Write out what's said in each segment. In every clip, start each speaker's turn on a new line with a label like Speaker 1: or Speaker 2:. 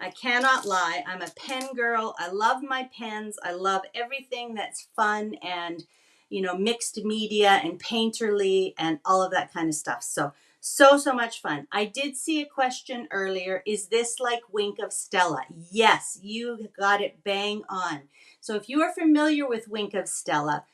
Speaker 1: I cannot lie. I'm a pen girl. I love my pens. I love everything that's fun and, you know, mixed media and painterly and all of that kind of stuff. So much fun. I did see a question earlier. Is this like Wink of Stella? Yes, you got it bang on. So if you are familiar with Wink of Stella,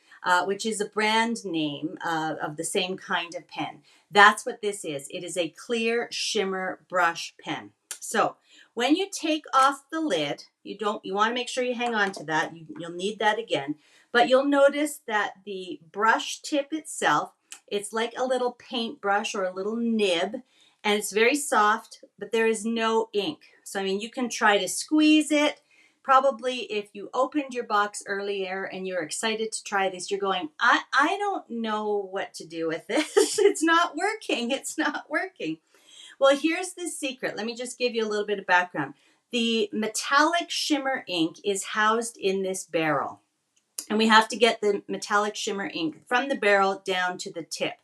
Speaker 1: which is a brand name of the same kind of pen, that's what this is. It is a clear shimmer brush pen. So when you take off the lid, you want to make sure you hang on to that. You'll need that again. But you'll notice that the brush tip itself, it's like a little paintbrush or a little nib, and it's very soft, but there is no ink. So, I mean, you can try to squeeze it. Probably if you opened your box earlier and you're excited to try this, you're going, I don't know what to do with this. It's not working. It's not working. Well, here's the secret. Let me just give you a little bit of background. The metallic shimmer ink is housed in this barrel. And we have to get the metallic shimmer ink from the barrel down to the tip.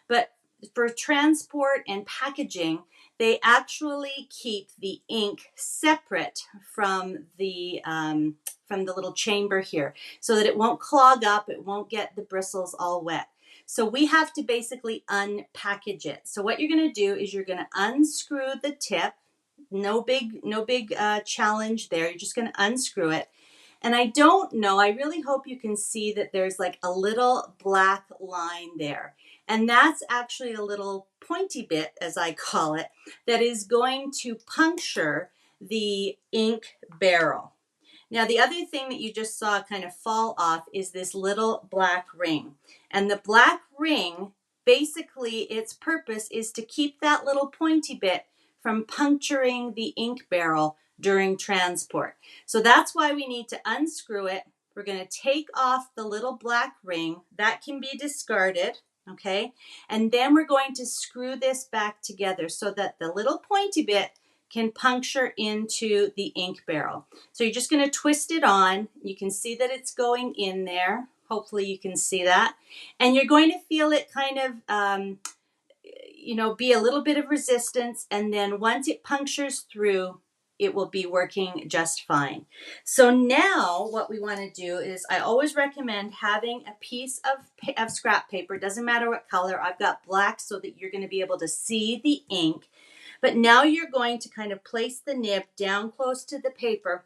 Speaker 1: But for transport and packaging, they actually keep the ink separate from the little chamber here so that it won't clog up, it won't get the bristles all wet. So we have to basically unpackage it. So what you're going to do is you're going to unscrew the tip. No big challenge there. You're just going to unscrew it. And I don't know, I really hope you can see that there's like a little black line there. And that's actually a little pointy bit, as I call it, that is going to puncture the ink barrel. Now, the other thing that you just saw kind of fall off is this little black ring. And the black ring, basically its purpose is to keep that little pointy bit from puncturing the ink barrel during transport. So that's why we need to unscrew it. We're going to take off the little black ring. That can be discarded, okay? And then we're going to screw this back together so that the little pointy bit can puncture into the ink barrel. So you're just going to twist it on. You can see that it's going in there. Hopefully you can see that. And you're going to feel it kind of be a little bit of resistance, and then once it punctures through, it will be working just fine. So now what we want to do is, I always recommend having a piece of scrap paper. Doesn't matter what color. I've got black so that you're going to be able to see the ink. But now you're going to kind of place the nib down close to the paper,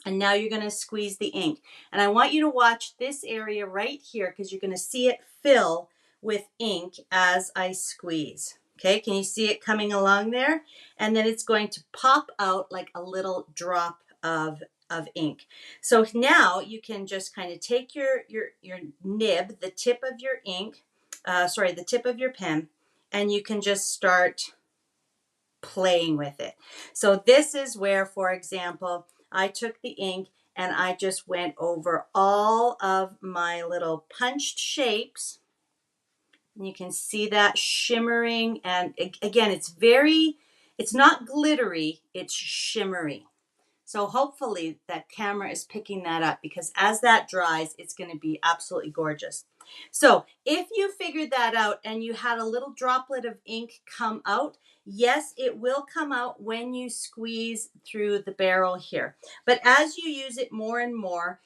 Speaker 1: and now you're going to squeeze the ink. And I want you to watch this area right here because you're going to see it fill with ink as I squeeze. Okay, can you see it coming along there? And then it's going to pop out like a little drop of ink. So now you can just kind of take your nib, the tip of your the tip of your pen, and you can just start playing with it. So this is where, for example, I took the ink and I just went over all of my little punched shapes. And you can see that shimmering, and again, it's not glittery, it's shimmery. So hopefully that camera is picking that up, because as that dries, it's going to be absolutely gorgeous. So if you figured that out and you had a little droplet of ink come out, yes, it will come out when you squeeze through the barrel here. But as you use it more and more,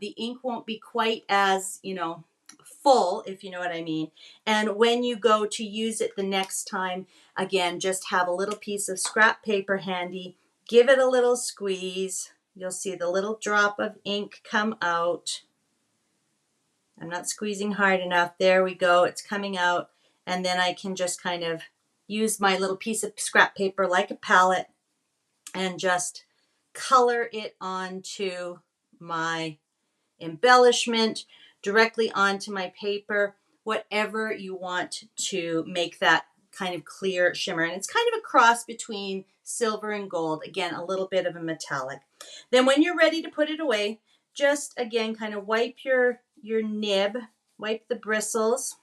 Speaker 1: the ink won't be quite as, full, if you know what I mean. And when you go to use it the next time, again, just have a little piece of scrap paper handy, give it a little squeeze. You'll see the little drop of ink come out. I'm not squeezing hard enough. There we go. It's coming out. And then I can just kind of use my little piece of scrap paper like a palette and just color it onto my embellishment, directly onto my paper, whatever you want to make that kind of clear shimmer. And it's kind of a cross between silver and gold. Again, a little bit of a metallic. Then when you're ready to put it away, just again, kind of wipe your nib, wipe the bristles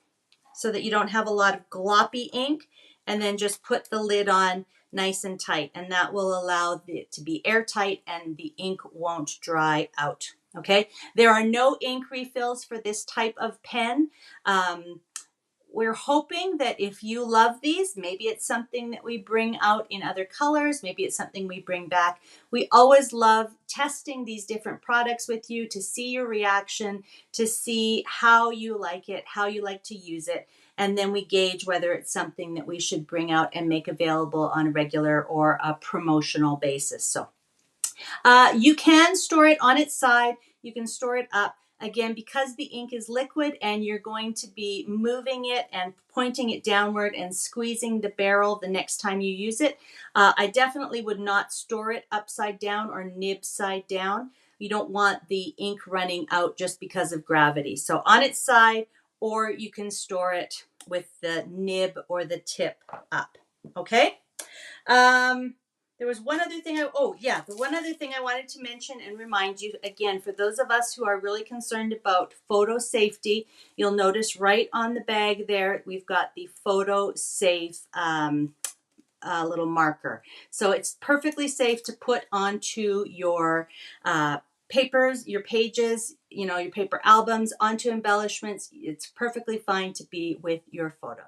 Speaker 1: so that you don't have a lot of gloppy ink, and then just put the lid on nice and tight. And that will allow it to be airtight and the ink won't dry out. Okay, there are no ink refills for this type of pen. we're hoping that if you love these, maybe it's something that we bring out in other colors, maybe it's something we bring back. We always love testing these different products with you to see your reaction, to see how you like it, how you like to use it, and then we gauge whether it's something that we should bring out and make available on a regular or a promotional basis. So you can store it on its side. You can store it up. Again, because the ink is liquid and you're going to be moving it and pointing it downward and squeezing the barrel the next time you use it, I definitely would not store it upside down or nib side down. You don't want the ink running out just because of gravity. So on its side, or you can store it with the nib or the tip up. Okay? There was one other thing the one other thing I wanted to mention and remind you, again, for those of us who are really concerned about photo safety, you'll notice right on the bag there, we've got the photo safe little marker. So it's perfectly safe to put onto your papers, your pages, your paper albums, onto embellishments. It's perfectly fine to be with your photo.